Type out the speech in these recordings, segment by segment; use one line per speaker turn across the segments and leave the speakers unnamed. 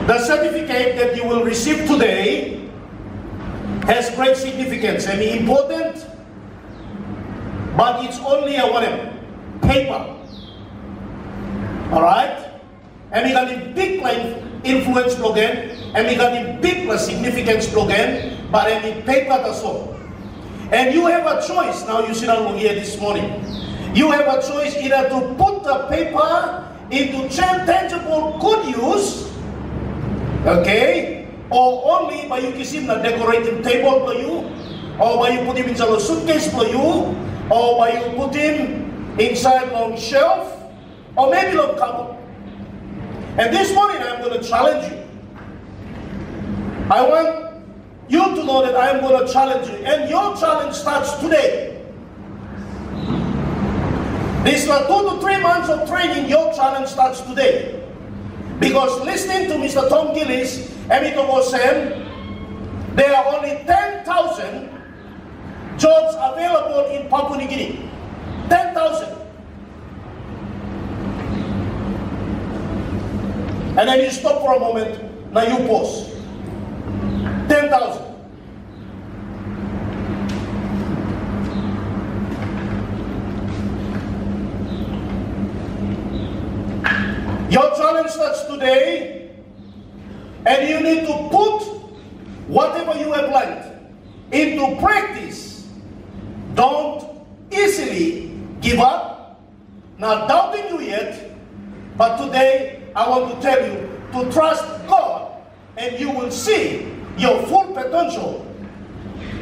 The certificate that you will receive today has great significance and important, but it's only a whatever, paper. Alright? And we got a big influence slogan, and we got a big significance slogan, but a paper that's all. And you have a choice, now you sit down here this morning. You have a choice either to put the paper into tangible good use, okay, or only by you kisim na decorating table for you, or by you put him inside a suitcase for you, or by you put him inside long shelf, or maybe long cupboard. And this morning I'm going to challenge you. I want you to know that I am going to challenge you, and your challenge starts today. This 2 to 3 months of training, your challenge starts today. Because listening to Mr. Tom Gillis and Mr. Osem, there are only 10,000 jobs available in Papua New Guinea. 10,000. And then you stop for a moment, now you pause. 10,000. Your challenge starts today, and you need to put whatever you have learned into practice. Don't easily give up. Not doubting you yet, but today I want to tell you to trust God, and you will see your full potential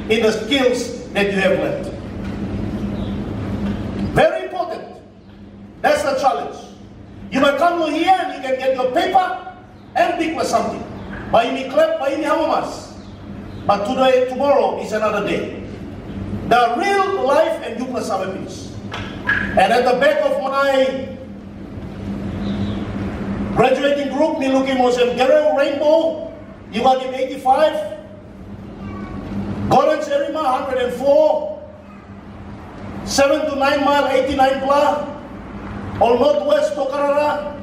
in the skills that you have learned. Very important. That's the challenge. You might come here and you can get your paper and pick for something. By me clap, by me hamamas. But today, tomorrow is another day. The real life and you plus peace. And at the back of my graduating group, me looking was a Guerrero Rainbow. You got him 85. Gordon Serima 104. 7 to 9 mile 89 blah. All Northwest Tokarara.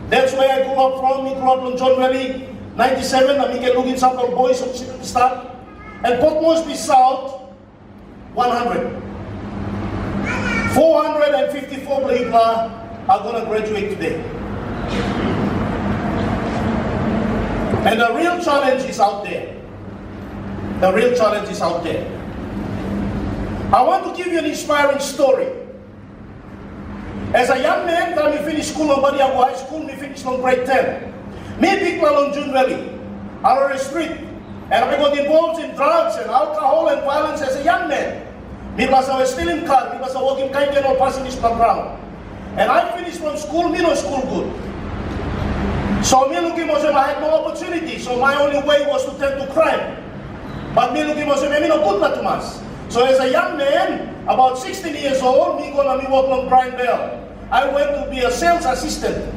That's where I grew up from. We grew up in John Valley, 97. And we can look in some of boys of start. And Port Moresby South, 100. 454 Blaibla are going to graduate today. And the real challenge is out there. The real challenge is out there. I want to give you an inspiring story. As a young man, when I finished school on Badiago High School, I finished on grade 10. Me big on June Valley, Arroyo Street, and I got involved in drugs and alcohol and violence as a young man. Because I was stealing cars, because I was working kind of passing this background. And I finished from school, me no school good. So me looking was I had no opportunity, so my only way was to turn to crime. But me looking was me no good to mas. So as a young man, about 16 years old, me gonna be working on Brian Bell. I went to be a sales assistant,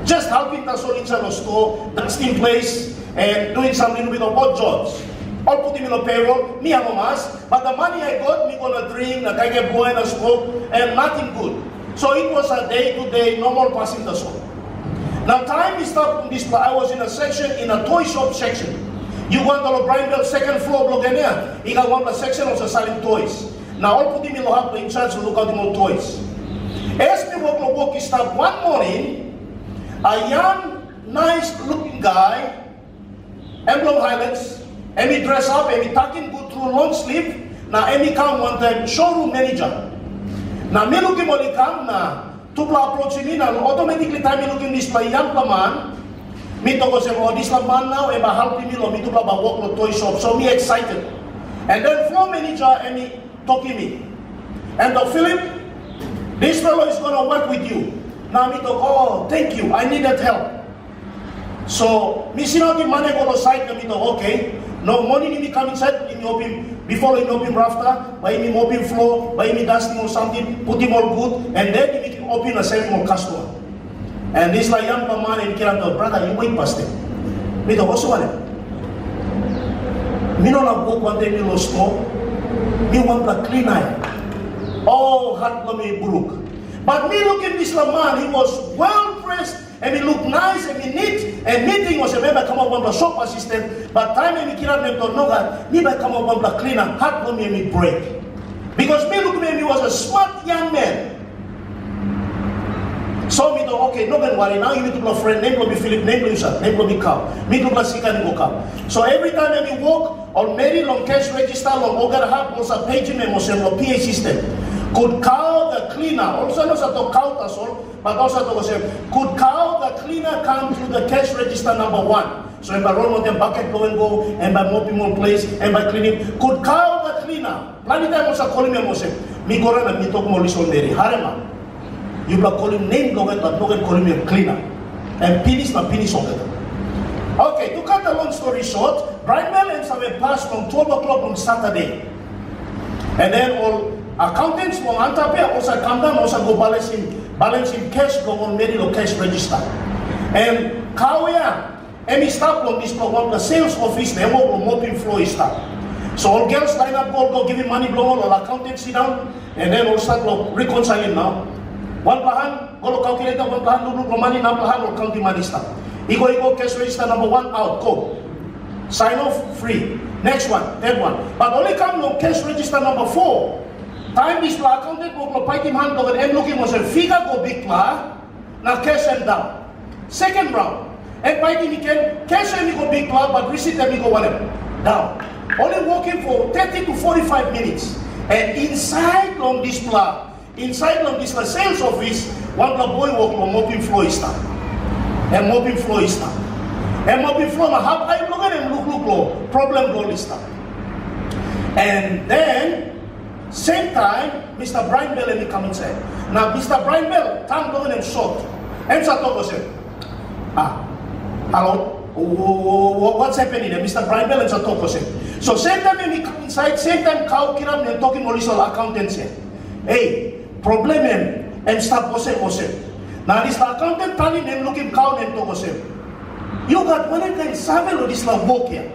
just helping the soul inside the store, dusting place, and doing some little bit of odd jobs. I'll put him in a payroll, me have a mask, but the money I got, me gonna drink, a guy get boy and a smoke, and nothing good. So it was a day-to-day normal passing the soul. Now time is not this, I was in a section, in a toy shop section. You want to Brian Bell second floor block in here, he got one section also selling toys. Now I'll put him in the hub in charge to look at more toys. As me walk start one morning, a young, nice-looking guy, emblem highlights, and he dress up, and he tucking good through long sleeve. Now, and he come one time, showroom manager. Now, me looking when he come, now, tupla approaching me, now, automatically time me looking this by young man. Me to go say, oh, this man now, and I help me, me tupla by walk to toy shop. So me excited. And then floor manager, and he talking me. And the Philip, this fellow is going to work with you. Now me talk, oh, thank you, I needed help. So, me see now the money go to side, me talk, okay. No money me come inside, me open, before me open rafter, buy me open floor, buy me dusting or something, put him all good, and then me can open a sell more customer. And this like young man and kid, brother, you wait past it. Me talk, also one. Me no na book one day me no store, me want to clean eye. Oh, heart me brook. But me looking this man, he was well dressed and it look nice, and it neat, and meeting was a member come up on the shop assistant, but time and kira me to know that, me by come up on the cleaner, heart me me break. Because me look me was a smart young man. So me do, okay, no man worry, now you need to be a friend, name will be Philip, name will be Sir, name will be Cow, me to be Sika and go Cow. So every time I walk, on Mary long cash register, long Ogar Hub, was a page me was a PA system. Could Cow the cleaner, also not to count us all, but also to say, could Cow the cleaner come to the cash register number 1? So by roll on the bucket go and go, and by mopping one place, and by cleaning, could Cow the cleaner? Plenty time was a calling me was me go and me talk more on Mary, Harema. You block calling name Logan, but Logan calling me a cleaner. And finish my finish on it. Okay, to cut the long story short, Brian Mellons have a pass from 12 o'clock on Saturday. And then all accountants from Antapia also come down, also go balancing cash go on Merilo cash register. And Kawea, any staff on this program, the sales office, they will mopping floor staff. So all girls line up, go give him money, blow all accountants sit down, and then all start reconciling now. One plahan, go calculator, one plahan, look money, now plahan, or counting money stuff. Ego, cash register number 1 out, go. Sign off, free. Next one, third one. But only come no cash register number 4. Time this accountant go fight him hand over and looking was a figure go big pla, now cash and down. Second round. And fight him again, cash and go big pla, but receipt and go one down. Only walking for 30 to 45 minutes. And inside on this pla, inside on this sales office, one boy walk on mopping floor stuff. And mopping floor stuff. And mopping floor, how I look at him, look, problem go stuff. And then, same time, Mr. Brian Bell and he come inside. Now, Mr. Brian Bell, time going and short. And so I talk to him. Hello? What's happening there? Mr. Brian Bell and so I talk to him. So same time when he come inside, same time Cow Kiram and talking all these accountants here. Hey, problem and start posing. Now this accountant telling them looking Cow and talk to him. You got one and then seven of this walk here.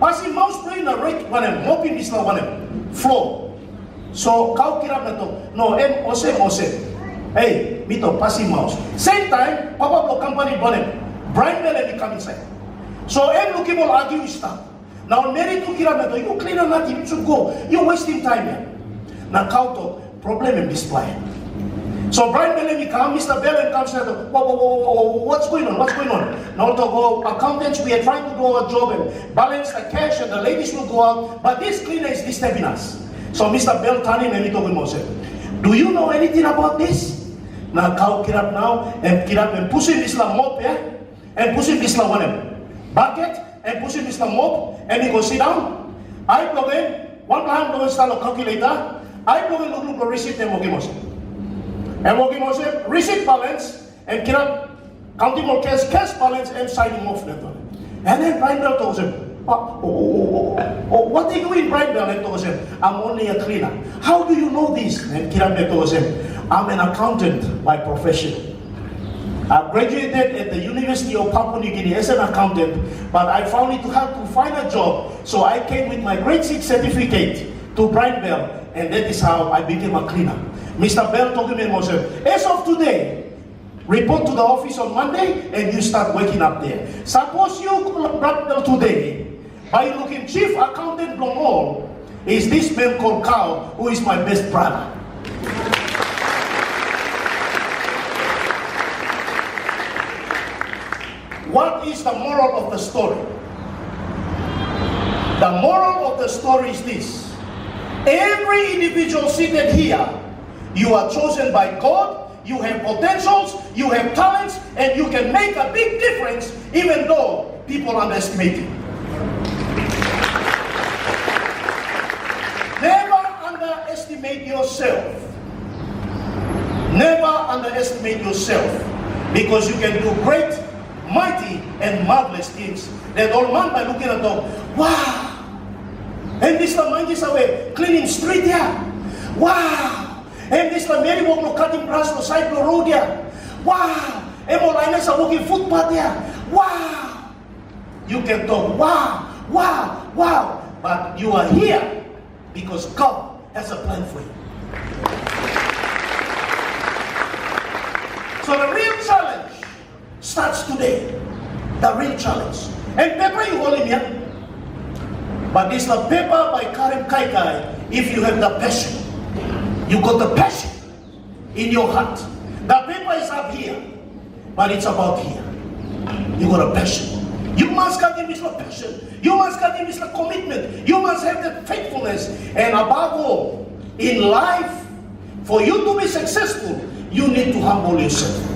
Passing mouse playing a rake one and mopping this one floor. So Cow Kiram and talk. No, ose. Hey, me to passing mouse. Same time, Papa Block Company bonnet. Brian Bell and he come inside. So I'm looking for argue stuff. Now Mary to Kiram, you clean or not, you should go. You're wasting time here. Now Cow to problem in display. So Brian Bell and he come, Mr. Bell and comes and what's going on? What's going on? Now to go accountants, we are trying to do our job and balance the cash and the ladies will go out, but this cleaner is disturbing us. So Mr. Bell turning and he talking about him. Do you know anything about this? Now Cow get up now and get up and pushing this mop here and pushing this one bucket and pushing this mop and he go sit down. I plug in, one time go install a calculator, I plug in look receipt and Mokimose. And Mokimose, receipt balance and get up, counting more cash balance and signing off letter. And then Brian Bell told him, what are you doing, Brian Bell? And told him, I'm only a cleaner. How do you know this? And Kiram told him, I'm an accountant by profession. I graduated at the University of Papua New Guinea as an accountant, but I found it hard to find a job, so I came with my grade 6 certificate to Brian Bell, and that is how I became a cleaner. Mr. Bell told me, as of today, report to the office on Monday, and you start waking up there. Suppose you Brian Bell today, by looking chief accountant from all, is this man called Cow, who is my best brother. What is the moral of the story? The moral of the story is this. Every individual seated here, you are chosen by God, you have potentials, you have talents, and you can make a big difference even though people underestimate you. Never underestimate yourself. Never underestimate yourself, because you can do great, mighty and marvelous things that all man by looking at them, wow, and this the mind is away cleaning street here, wow, and this the Mary walk no cutting grass no side no road here, wow, and all liners are walking footpath here, wow. You can talk wow, but you are here because God has a plan for you. So the real challenge starts today. The real challenge. And paper you hold in here. But this is a paper by Karim Kaikai. If you have the passion, you got the passion in your heart. The paper is up here, but it's about here. You got a passion. You must come in with a passion. You must come in with a commitment. You must have the faithfulness. And above all, in life, for you to be successful, you need to humble yourself.